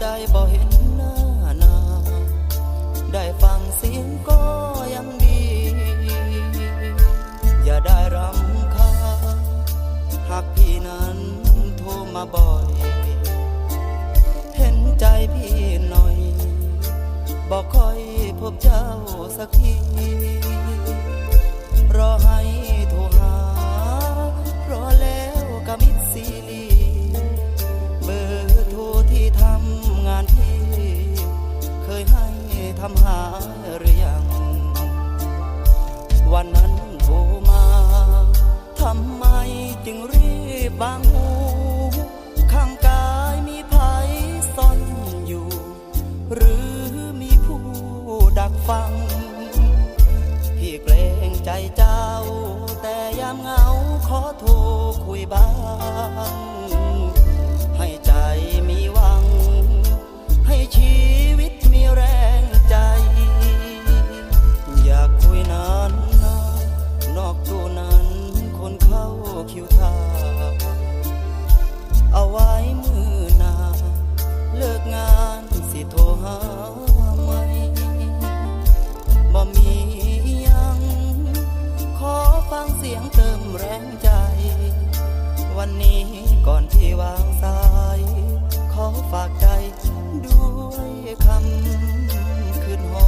ได้บ่เห็นหน้านาได้ฟังเสียงก็ยังดีอย่าได้รำคาญหากพี่นั้นโทรมาบ่อยเห็นใจพี่หน่อยบอกค่อยพบเจ้าสักทีรอให้โทรหารอแล้วก็มิดซีรีเบอร์โทรที่ทำงานพี่เคยให้ทำหาหรือยังวันนั้นโทรมาทำไมจึงรีบบางหูข้างกายมีภัยซ่อนอยู่หรือมีผู้ดักฟังพี่เกรงใจเจ้าแต่ยามเหงาขอโทรคุยบ้างให้ใจมีหวังให้ชีวิตมีแรงใจอยากคุยนานนอกตู้นั้นคนเข้าคิวท่าเอาไว้มือหน้าเลิกงานสิโทรหาไหมบ่มียังขอฟังเสียงเติมแรงใจวันนี้ก่อนที่วางสายขอฝากใจด้วยคำคืนหอ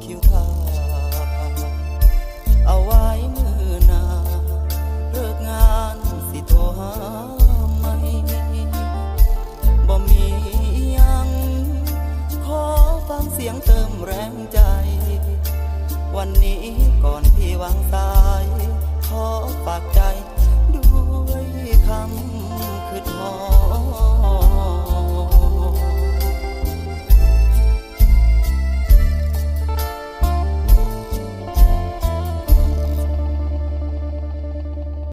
คิวท่าเอาไว้มือหน้าเลิกงานสิโทรหาไหมบ่มียังขอฟังเสียงเติมแรงใจวันนี้ก่อนพี่วางสายขอฝากใจ